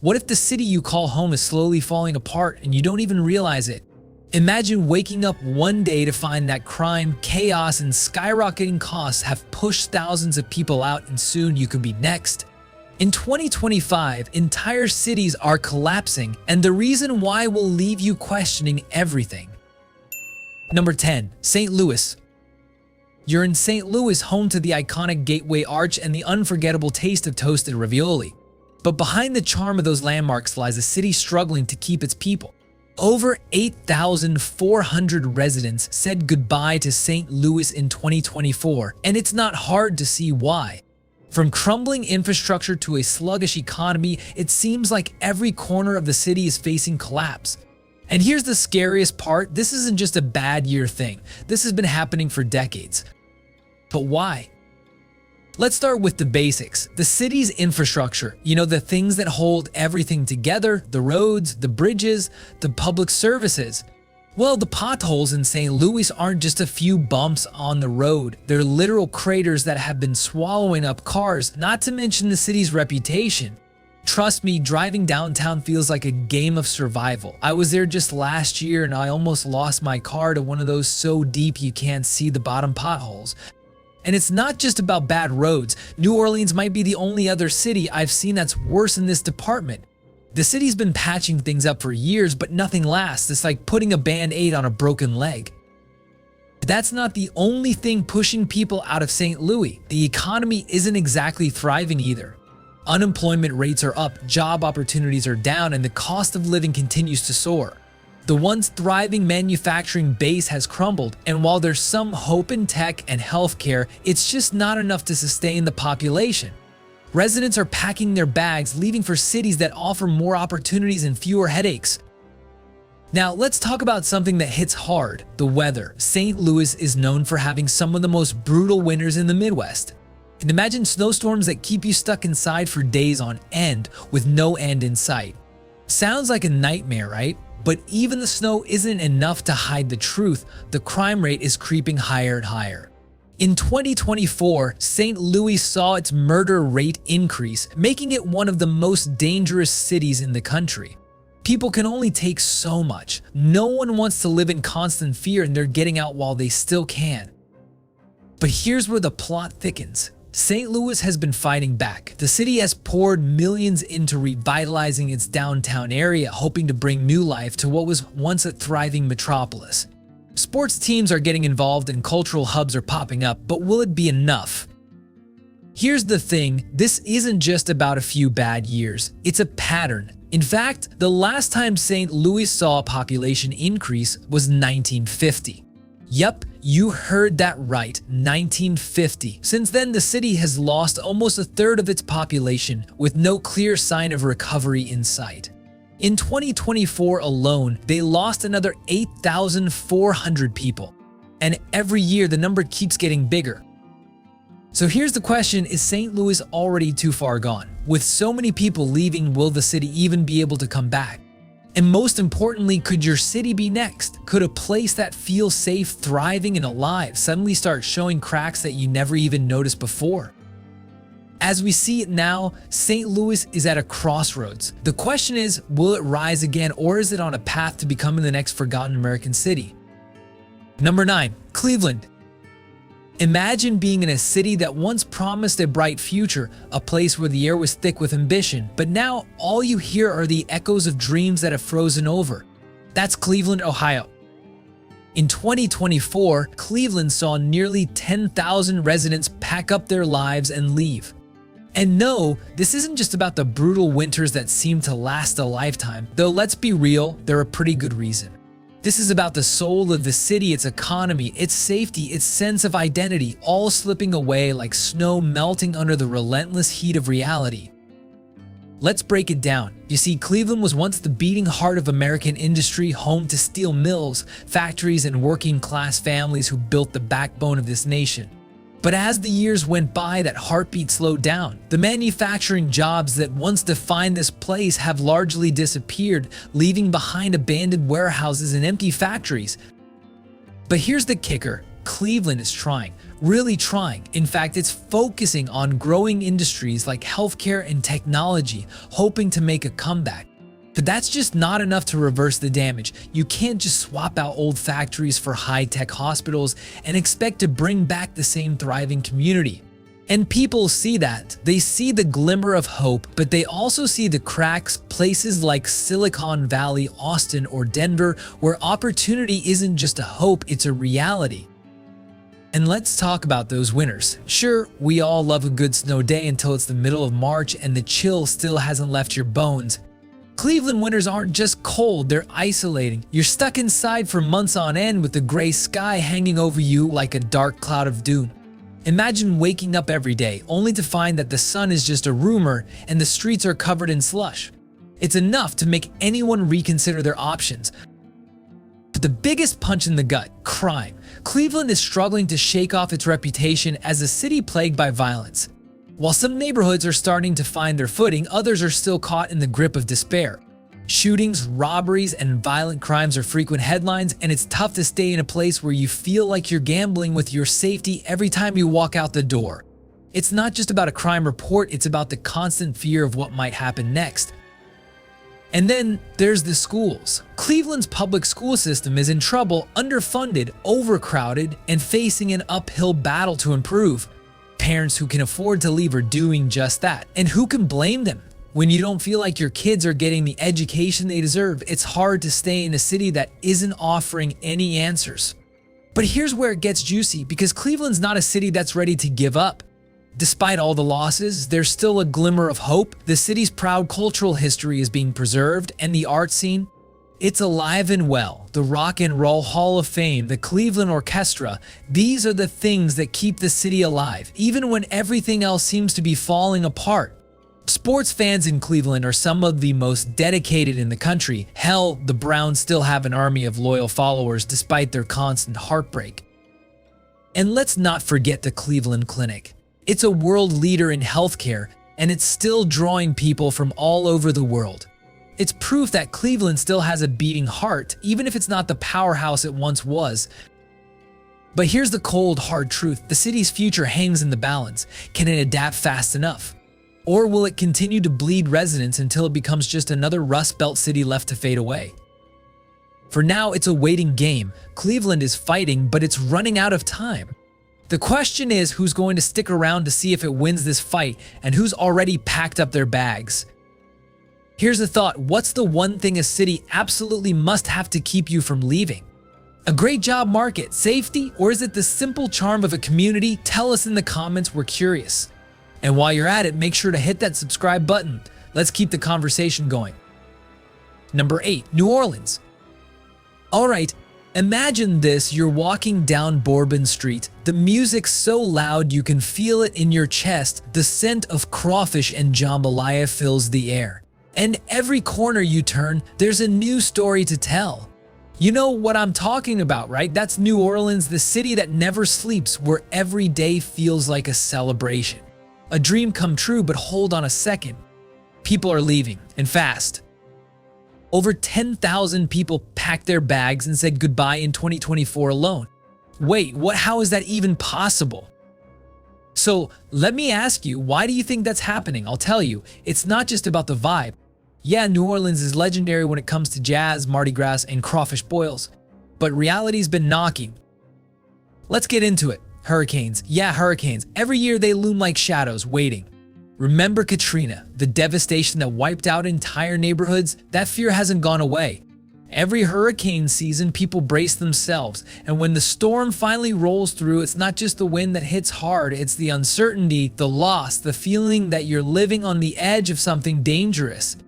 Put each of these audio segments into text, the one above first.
What if the city you call home is slowly falling apart and you don't even realize it? Imagine waking up one day to find that crime, chaos, and skyrocketing costs have pushed thousands of people out, and soon you could be next. In 2025, entire cities are collapsing, and the reason why will leave you questioning everything. Number 10. St. Louis. You're in St. Louis, home to the iconic Gateway Arch and the unforgettable taste of toasted ravioli. But behind the charm of those landmarks lies a city struggling to keep its people. Over 8,400 residents said goodbye to St. Louis in 2024, and it's not hard to see why. From crumbling infrastructure to a sluggish economy, it seems like every corner of the city is facing collapse. And here's the scariest part: this isn't just a bad year thing. This has been happening for decades. But why? Let's start with the basics. The city's infrastructure, the things that hold everything together, the roads, the bridges, the public services. Well, the potholes in St. Louis aren't just a few bumps on the road. They're literal craters that have been swallowing up cars, not to mention the city's reputation. Trust me, driving downtown feels like a game of survival. I was there just last year and I almost lost my car to one of those so deep you can't see the bottom potholes. And it's not just about bad roads. New Orleans might be the only other city I've seen that's worse in this department. The city's been patching things up for years, but nothing lasts. It's like putting a band-aid on a broken leg. But that's not the only thing pushing people out of St. Louis. The economy isn't exactly thriving either. Unemployment rates are up, job opportunities are down, and the cost of living continues to soar. The once thriving manufacturing base has crumbled, and while there's some hope in tech and healthcare, it's just not enough to sustain the population. Residents are packing their bags, leaving for cities that offer more opportunities and fewer headaches. Now, let's talk about something that hits hard: the weather. St. Louis is known for having some of the most brutal winters in the Midwest. And imagine snowstorms that keep you stuck inside for days on end with no end in sight. Sounds like a nightmare, right? But even the snow isn't enough to hide the truth. The crime rate is creeping higher and higher. In 2024, St. Louis saw its murder rate increase, making it one of the most dangerous cities in the country. People can only take so much. No one wants to live in constant fear, and they're getting out while they still can. But here's where the plot thickens. St. Louis has been fighting back. The city has poured millions into revitalizing its downtown area, hoping to bring new life to what was once a thriving metropolis. Sports teams are getting involved and cultural hubs are popping up, but will it be enough? Here's the thing: this isn't just about a few bad years, it's a pattern. In fact, the last time St. Louis saw a population increase was 1950. Yep, you heard that right, 1950. Since then, the city has lost almost a third of its population, with no clear sign of recovery in sight. In 2024 alone, they lost another 8,400 people. And every year, the number keeps getting bigger. So here's the question: is St. Louis already too far gone? With so many people leaving, will the city even be able to come back? And most importantly, could your city be next? Could a place that feels safe, thriving, and alive suddenly start showing cracks that you never even noticed before? As we see it now, St. Louis is at a crossroads. The question is, will it rise again, or is it on a path to becoming the next forgotten American city? Number 9. Cleveland. Imagine being in a city that once promised a bright future, a place where the air was thick with ambition, but now all you hear are the echoes of dreams that have frozen over. That's Cleveland, Ohio. In 2024, Cleveland saw nearly 10,000 residents pack up their lives and leave. And no, this isn't just about the brutal winters that seem to last a lifetime, though let's be real, they're a pretty good reason. This is about the soul of the city, its economy, its safety, its sense of identity, all slipping away like snow melting under the relentless heat of reality. Let's break it down. You see, Cleveland was once the beating heart of American industry, home to steel mills, factories, and working-class families who built the backbone of this nation. But as the years went by, that heartbeat slowed down. The manufacturing jobs that once defined this place have largely disappeared, leaving behind abandoned warehouses and empty factories. But here's the kicker: Cleveland is trying, really trying. In fact, it's focusing on growing industries like healthcare and technology, hoping to make a comeback. But that's just not enough to reverse the damage. You can't just swap out old factories for high-tech hospitals and expect to bring back the same thriving community. And people see that. They see the glimmer of hope, but they also see the cracks, places like Silicon Valley, Austin, or Denver, where opportunity isn't just a hope, it's a reality. And let's talk about those winners. Sure, we all love a good snow day until it's the middle of March and the chill still hasn't left your bones. Cleveland winters aren't just cold, they're isolating. You're stuck inside for months on end with the gray sky hanging over you like a dark cloud of doom. Imagine waking up every day only to find that the sun is just a rumor and the streets are covered in slush. It's enough to make anyone reconsider their options. But the biggest punch in the gut, crime. Cleveland is struggling to shake off its reputation as a city plagued by violence. While some neighborhoods are starting to find their footing, others are still caught in the grip of despair. Shootings, robberies, and violent crimes are frequent headlines, and it's tough to stay in a place where you feel like you're gambling with your safety every time you walk out the door. It's not just about a crime report, it's about the constant fear of what might happen next. And then there's the schools. Cleveland's public school system is in trouble, underfunded, overcrowded, and facing an uphill battle to improve. Parents who can afford to leave are doing just that. And who can blame them? When you don't feel like your kids are getting the education they deserve, it's hard to stay in a city that isn't offering any answers. But here's where it gets juicy, because Cleveland's not a city that's ready to give up. Despite all the losses, there's still a glimmer of hope. The city's proud cultural history is being preserved, and the art scene, it's alive and well. The Rock and Roll Hall of Fame, the Cleveland Orchestra, these are the things that keep the city alive, even when everything else seems to be falling apart. Sports fans in Cleveland are some of the most dedicated in the country. Hell, the Browns still have an army of loyal followers despite their constant heartbreak. And let's not forget the Cleveland Clinic. It's a world leader in healthcare, and it's still drawing people from all over the world. It's proof that Cleveland still has a beating heart, even if it's not the powerhouse it once was. But here's the cold, hard truth. The city's future hangs in the balance. Can it adapt fast enough? Or will it continue to bleed residents until it becomes just another Rust Belt city left to fade away? For now, it's a waiting game. Cleveland is fighting, but it's running out of time. The question is, who's going to stick around to see if it wins this fight, and who's already packed up their bags? Here's a thought. What's the one thing a city absolutely must have to keep you from leaving? A great job market, safety, or is it the simple charm of a community? Tell us in the comments, we're curious. And while you're at it, make sure to hit that subscribe button. Let's keep the conversation going. Number 8, New Orleans. Alright, imagine this, you're walking down Bourbon Street. The music's so loud you can feel it in your chest. The scent of crawfish and jambalaya fills the air. And every corner you turn, there's a new story to tell. You know what I'm talking about, right? That's New Orleans, the city that never sleeps, where every day feels like a celebration. A dream come true, but hold on a second. People are leaving, and fast. Over 10,000 people packed their bags and said goodbye in 2024 alone. Wait, what? How is that even possible? So let me ask you, why do you think that's happening? I'll tell you, it's not just about the vibe. Yeah, New Orleans is legendary when it comes to jazz, Mardi Gras, and crawfish boils, but reality's been knocking. Let's get into it. Hurricanes. Yeah, hurricanes. Every year they loom like shadows, waiting. Remember Katrina, the devastation that wiped out entire neighborhoods? That fear hasn't gone away. Every hurricane season, people brace themselves, and when the storm finally rolls through, it's not just the wind that hits hard, it's the uncertainty, the loss, the feeling that you're living on the edge of something dangerous.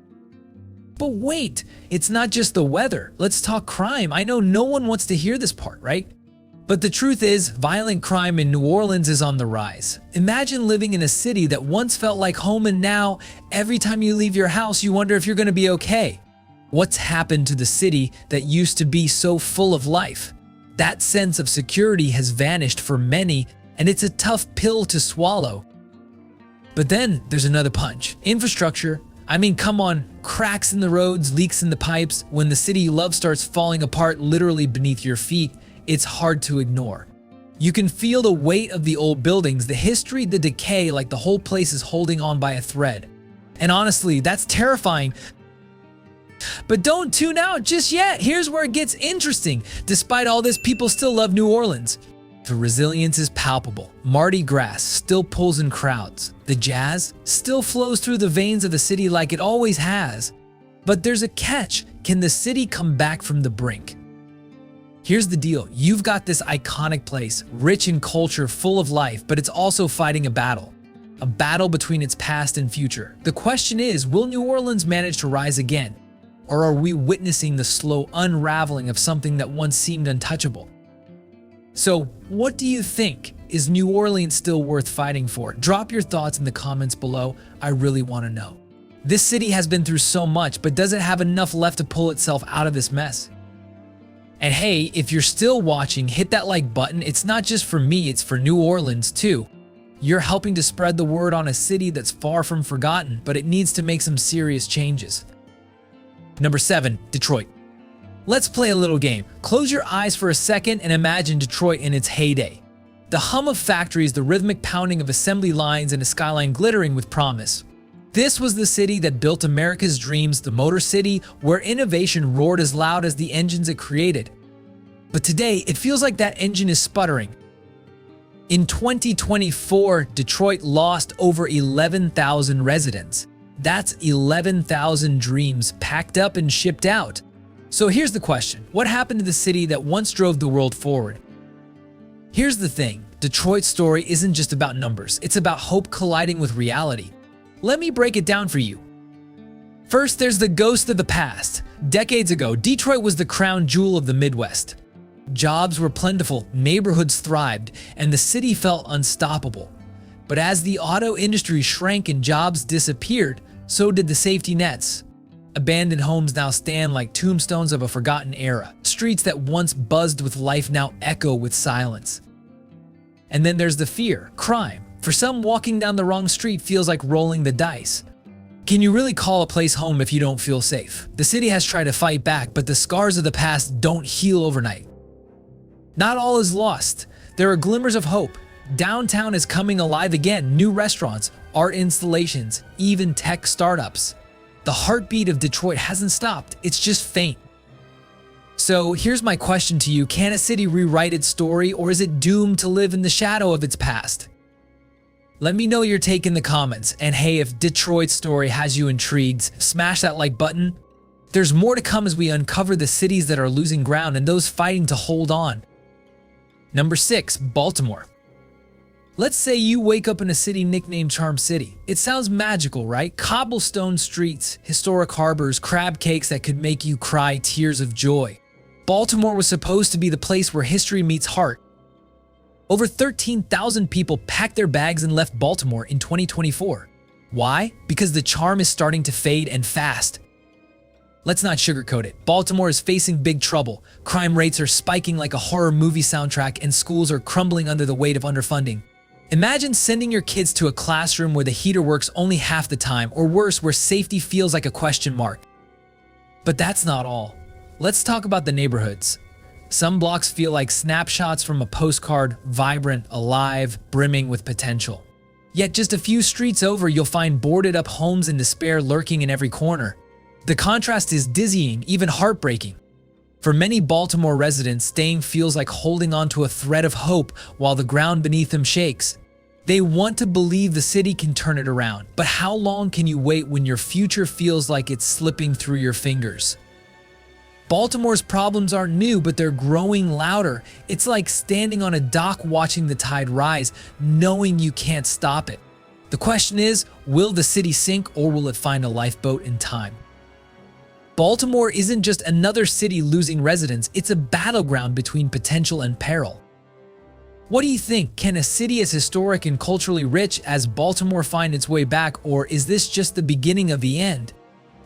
But wait, it's not just the weather. Let's talk crime. I know no one wants to hear this part, right? But the truth is, violent crime in New Orleans is on the rise. Imagine living in a city that once felt like home, and now, every time you leave your house, you wonder if you're going to be okay. What's happened to the city that used to be so full of life? That sense of security has vanished for many, and it's a tough pill to swallow. But then there's another punch. Infrastructure. I mean, come on, cracks in the roads, leaks in the pipes. When the city you love starts falling apart literally beneath your feet, it's hard to ignore. You can feel the weight of the old buildings, the history, the decay, like the whole place is holding on by a thread. And honestly, that's terrifying. But don't tune out just yet. Here's where it gets interesting. Despite all this, people still love New Orleans. The resilience is palpable. Mardi Gras still pulls in crowds. The jazz still flows through the veins of the city like it always has. But there's a catch. Can the city come back from the brink? Here's the deal. You've got this iconic place, rich in culture, full of life, but it's also fighting a battle. A battle between its past and future. The question is, will New Orleans manage to rise again? Or are we witnessing the slow unraveling of something that once seemed untouchable? So, what do you think? Is New Orleans still worth fighting for? Drop your thoughts in the comments below. I really want to know. This city has been through so much, but does it have enough left to pull itself out of this mess? And hey, if you're still watching, hit that like button. It's not just for me, it's for New Orleans too. You're helping to spread the word on a city that's far from forgotten, but it needs to make some serious changes. Number 7, Detroit. Let's play a little game. Close your eyes for a second and imagine Detroit in its heyday. The hum of factories, the rhythmic pounding of assembly lines, and a skyline glittering with promise. This was the city that built America's dreams, the Motor City, where innovation roared as loud as the engines it created. But today, it feels like that engine is sputtering. In 2024, Detroit lost over 11,000 residents. That's 11,000 dreams packed up and shipped out. So here's the question. What happened to the city that once drove the world forward? Here's the thing. Detroit's story isn't just about numbers. It's about hope colliding with reality. Let me break it down for you. First, there's the ghost of the past. Decades ago, Detroit was the crown jewel of the Midwest. Jobs were plentiful, neighborhoods thrived, and the city felt unstoppable. But as the auto industry shrank and jobs disappeared, so did the safety nets. Abandoned homes now stand like tombstones of a forgotten era. Streets that once buzzed with life now echo with silence. And then there's the fear, crime. For some, walking down the wrong street feels like rolling the dice. Can you really call a place home if you don't feel safe? The city has tried to fight back, but the scars of the past don't heal overnight. Not all is lost. There are glimmers of hope. Downtown is coming alive again. New restaurants, art installations, even tech startups. The heartbeat of Detroit hasn't stopped. It's just faint. So here's my question to you. Can a city rewrite its story, or is it doomed to live in the shadow of its past? Let me know your take in the comments. And hey, if Detroit's story has you intrigued, smash that like button. There's more to come as we uncover the cities that are losing ground and those fighting to hold on. Number 6, Baltimore. Let's say you wake up in a city nicknamed Charm City. It sounds magical, right? Cobblestone streets, historic harbors, crab cakes that could make you cry tears of joy. Baltimore was supposed to be the place where history meets heart. Over 13,000 people packed their bags and left Baltimore in 2024. Why? Because the charm is starting to fade and fast. Let's not sugarcoat it. Baltimore is facing big trouble. Crime rates are spiking like a horror movie soundtrack, and schools are crumbling under the weight of underfunding. Imagine sending your kids to a classroom where the heater works only half the time, or worse, where safety feels like a question mark. But that's not all. Let's talk about the neighborhoods. Some blocks feel like snapshots from a postcard, vibrant, alive, brimming with potential. Yet just a few streets over, you'll find boarded up homes and despair lurking in every corner. The contrast is dizzying, even heartbreaking. For many Baltimore residents, staying feels like holding onto a thread of hope while the ground beneath them shakes. They want to believe the city can turn it around, but how long can you wait when your future feels like it's slipping through your fingers? Baltimore's problems aren't new, but they're growing louder. It's like standing on a dock watching the tide rise, knowing you can't stop it. The question is, will the city sink, or will it find a lifeboat in time? Baltimore isn't just another city losing residents, it's a battleground between potential and peril. What do you think? Can a city as historic and culturally rich as Baltimore find its way back, or is this just the beginning of the end?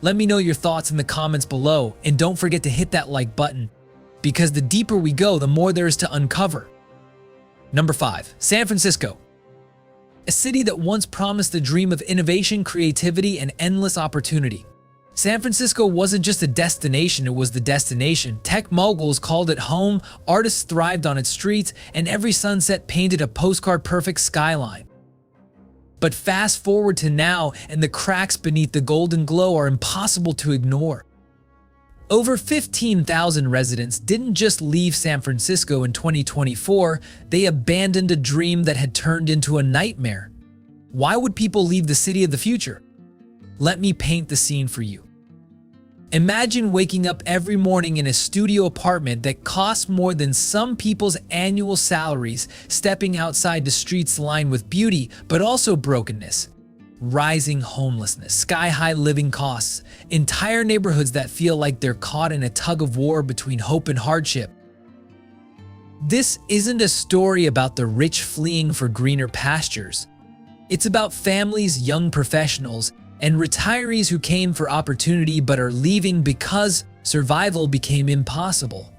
Let me know your thoughts in the comments below, and don't forget to hit that like button, because the deeper we go, the more there is to uncover. Number 5, San Francisco. A city that once promised the dream of innovation, creativity, and endless opportunity. San Francisco wasn't just a destination, it was the destination. Tech moguls called it home, artists thrived on its streets, and every sunset painted a postcard-perfect skyline. But fast forward to now, and the cracks beneath the golden glow are impossible to ignore. Over 15,000 residents didn't just leave San Francisco in 2024, they abandoned a dream that had turned into a nightmare. Why would people leave the city of the future? Let me paint the scene for you. Imagine waking up every morning in a studio apartment that costs more than some people's annual salaries, stepping outside the streets lined with beauty, but also brokenness. Rising homelessness, sky-high living costs, entire neighborhoods that feel like they're caught in a tug-of-war between hope and hardship. This isn't a story about the rich fleeing for greener pastures. It's about families, young professionals, and retirees who came for opportunity but are leaving because survival became impossible.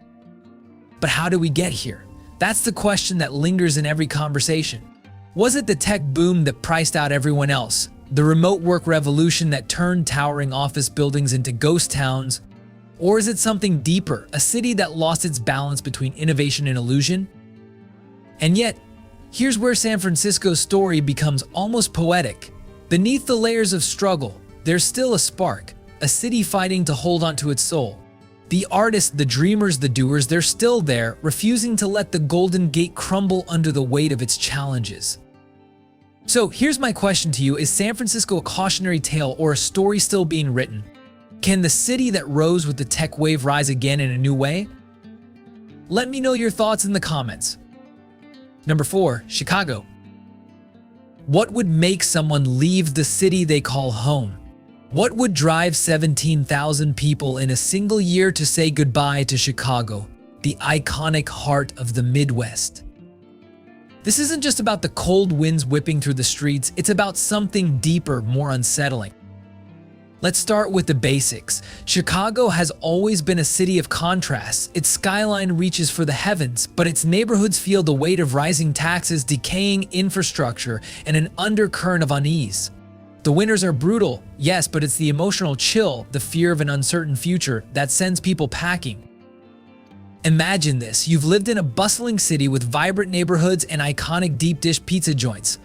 But how did we get here? That's the question that lingers in every conversation. Was it the tech boom that priced out everyone else? The remote work revolution that turned towering office buildings into ghost towns? Or is it something deeper, a city that lost its balance between innovation and illusion? And yet, here's where San Francisco's story becomes almost poetic. Beneath the layers of struggle, there's still a spark, a city fighting to hold onto its soul. The artists, the dreamers, the doers, they're still there, refusing to let the Golden Gate crumble under the weight of its challenges. So here's my question to you, is San Francisco a cautionary tale or a story still being written? Can the city that rose with the tech wave rise again in a new way? Let me know your thoughts in the comments. Number 4, Chicago. What would make someone leave the city they call home? What would drive 17,000 people in a single year to say goodbye to Chicago, the iconic heart of the Midwest? This isn't just about the cold winds whipping through the streets, it's about something deeper, more unsettling. Let's start with the basics. Chicago has always been a city of contrasts. Its skyline reaches for the heavens, but its neighborhoods feel the weight of rising taxes, decaying infrastructure, and an undercurrent of unease. The winters are brutal, yes, but it's the emotional chill, the fear of an uncertain future, that sends people packing. Imagine this, you've lived in a bustling city with vibrant neighborhoods and iconic deep dish pizza joints.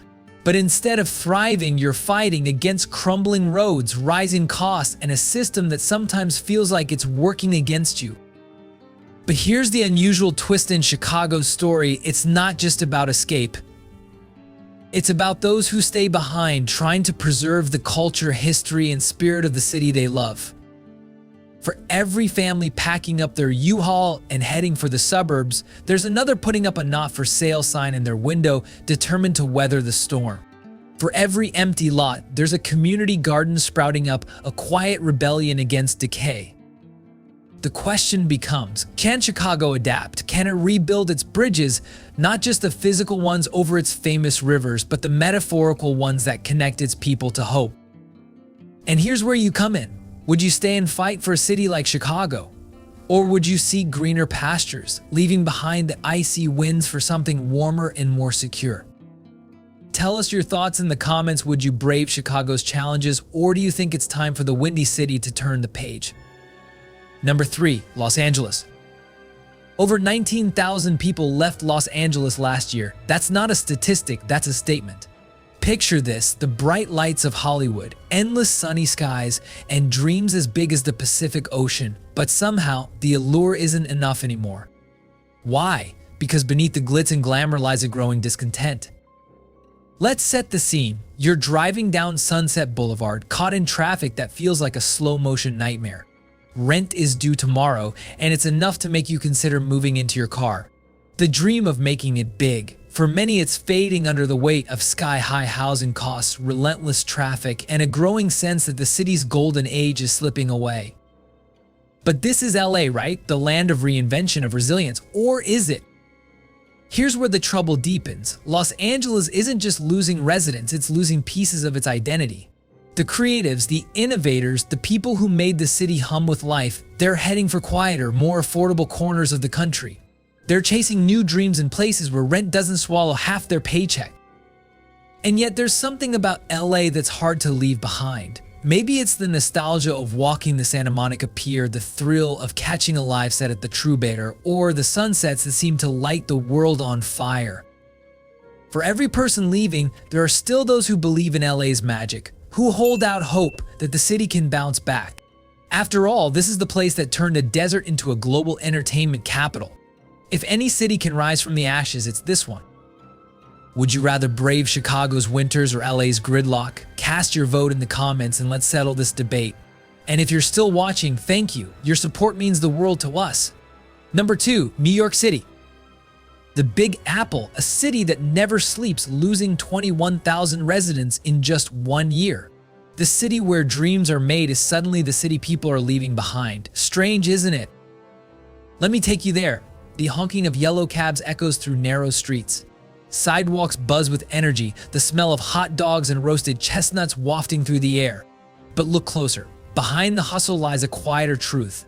But instead of thriving, you're fighting against crumbling roads, rising costs, and a system that sometimes feels like it's working against you. But here's the unusual twist in Chicago's story, it's not just about escape. It's about those who stay behind, trying to preserve the culture, history, and spirit of the city they love. For every family packing up their U-Haul and heading for the suburbs, there's another putting up a not for sale sign in their window, determined to weather the storm. For every empty lot, there's a community garden sprouting up, a quiet rebellion against decay. The question becomes, can Chicago adapt? Can it rebuild its bridges, not just the physical ones over its famous rivers, but the metaphorical ones that connect its people to hope? And here's where you come in. Would you stay and fight for a city like Chicago? Or would you seek greener pastures, leaving behind the icy winds for something warmer and more secure? Tell us your thoughts in the comments. Would you brave Chicago's challenges, or do you think it's time for the Windy City to turn the page? Number 3, Los Angeles. Over 19,000 people left Los Angeles last year. That's not a statistic, that's a statement. Picture this, the bright lights of Hollywood, endless sunny skies, and dreams as big as the Pacific Ocean. But somehow, the allure isn't enough anymore. Why? Because beneath the glitz and glamour lies a growing discontent. Let's set the scene. You're driving down Sunset Boulevard, caught in traffic that feels like a slow-motion nightmare. Rent is due tomorrow, and it's enough to make you consider moving into your car. The dream of making it big. For many, it's fading under the weight of sky-high housing costs, relentless traffic, and a growing sense that the city's golden age is slipping away. But this is LA, right? The land of reinvention, of resilience. Or is it? Here's where the trouble deepens. Los Angeles isn't just losing residents, it's losing pieces of its identity. The creatives, the innovators, the people who made the city hum with life, they're heading for quieter, more affordable corners of the country. They're chasing new dreams in places where rent doesn't swallow half their paycheck. And yet there's something about LA that's hard to leave behind. Maybe it's the nostalgia of walking the Santa Monica Pier, the thrill of catching a live set at the Troubadour, or the sunsets that seem to light the world on fire. For every person leaving, there are still those who believe in LA's magic, who hold out hope that the city can bounce back. After all, this is the place that turned a desert into a global entertainment capital. If any city can rise from the ashes, it's this one. Would you rather brave Chicago's winters or LA's gridlock? Cast your vote in the comments and let's settle this debate. And if you're still watching, thank you. Your support means the world to us. Number 2, New York City. The Big Apple, a city that never sleeps, losing 21,000 residents in just 1 year. The city where dreams are made is suddenly the city people are leaving behind. Strange, isn't it? Let me take you there. The honking of yellow cabs echoes through narrow streets. Sidewalks buzz with energy, the smell of hot dogs and roasted chestnuts wafting through the air. But look closer. Behind the hustle lies a quieter truth.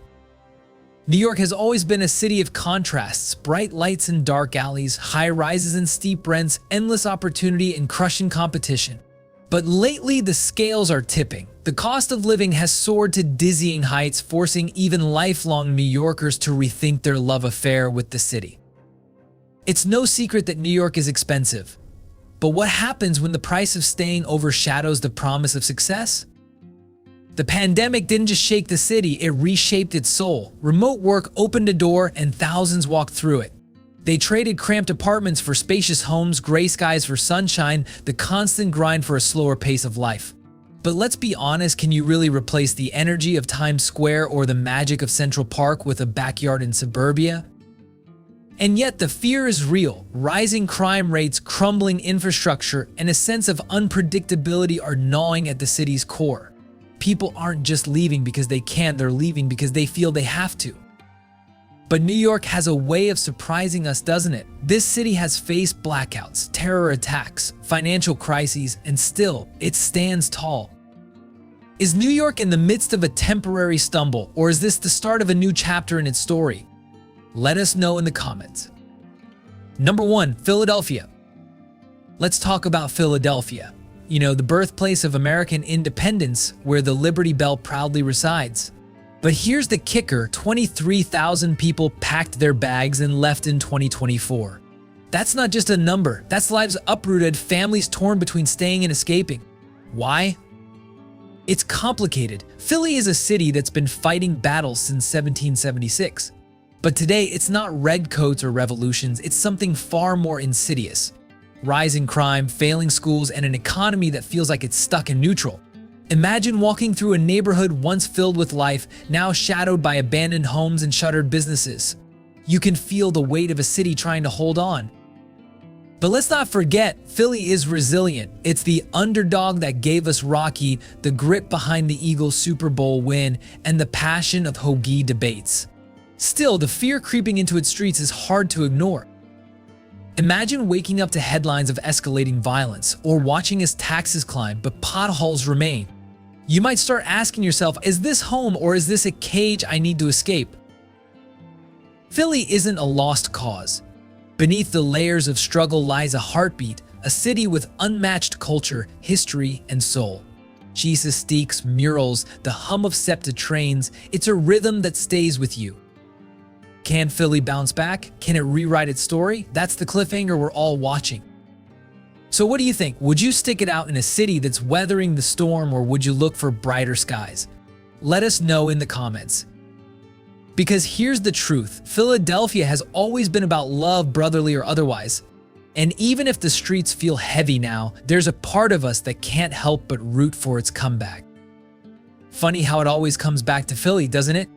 New York has always been a city of contrasts, bright lights and dark alleys, high rises and steep rents, endless opportunity and crushing competition. But lately, the scales are tipping. The cost of living has soared to dizzying heights, forcing even lifelong New Yorkers to rethink their love affair with the city. It's no secret that New York is expensive. But what happens when the price of staying overshadows the promise of success? The pandemic didn't just shake the city, it reshaped its soul. Remote work opened a door and thousands walked through it. They traded cramped apartments for spacious homes, gray skies for sunshine, the constant grind for a slower pace of life. But let's be honest, can you really replace the energy of Times Square or the magic of Central Park with a backyard in suburbia? And yet the fear is real. Rising crime rates, crumbling infrastructure, and a sense of unpredictability are gnawing at the city's core. People aren't just leaving because they can, they're leaving because they feel they have to. But New York has a way of surprising us, doesn't it? This city has faced blackouts, terror attacks, financial crises, and still, it stands tall. Is New York in the midst of a temporary stumble, or is this the start of a new chapter in its story? Let us know in the comments. Number 1, Philadelphia. Let's talk about Philadelphia. You know, the birthplace of American independence, where the Liberty Bell proudly resides. But here's the kicker, 23,000 people packed their bags and left in 2024. That's not just a number, that's lives uprooted, families torn between staying and escaping. Why? It's complicated. Philly is a city that's been fighting battles since 1776. But today, it's not redcoats or revolutions, it's something far more insidious. Rising crime, failing schools, and an economy that feels like it's stuck in neutral. Imagine walking through a neighborhood once filled with life, now shadowed by abandoned homes and shuttered businesses. You can feel the weight of a city trying to hold on. But let's not forget, Philly is resilient. It's the underdog that gave us Rocky, the grit behind the Eagles' Super Bowl win, and the passion of Hoagie debates. Still, the fear creeping into its streets is hard to ignore. Imagine waking up to headlines of escalating violence, or watching as taxes climb but potholes remain. You might start asking yourself, is this home or is this a cage I need to escape? Philly isn't a lost cause. Beneath the layers of struggle lies a heartbeat, a city with unmatched culture, history, and soul. Jesus steaks, murals, the hum of SEPTA trains, it's a rhythm that stays with you. Can Philly bounce back? Can it rewrite its story? That's the cliffhanger we're all watching. So what do you think? Would you stick it out in a city that's weathering the storm, or would you look for brighter skies? Let us know in the comments. Because here's the truth, Philadelphia has always been about love, brotherly or otherwise. And even if the streets feel heavy now, there's a part of us that can't help but root for its comeback. Funny how it always comes back to Philly, doesn't it?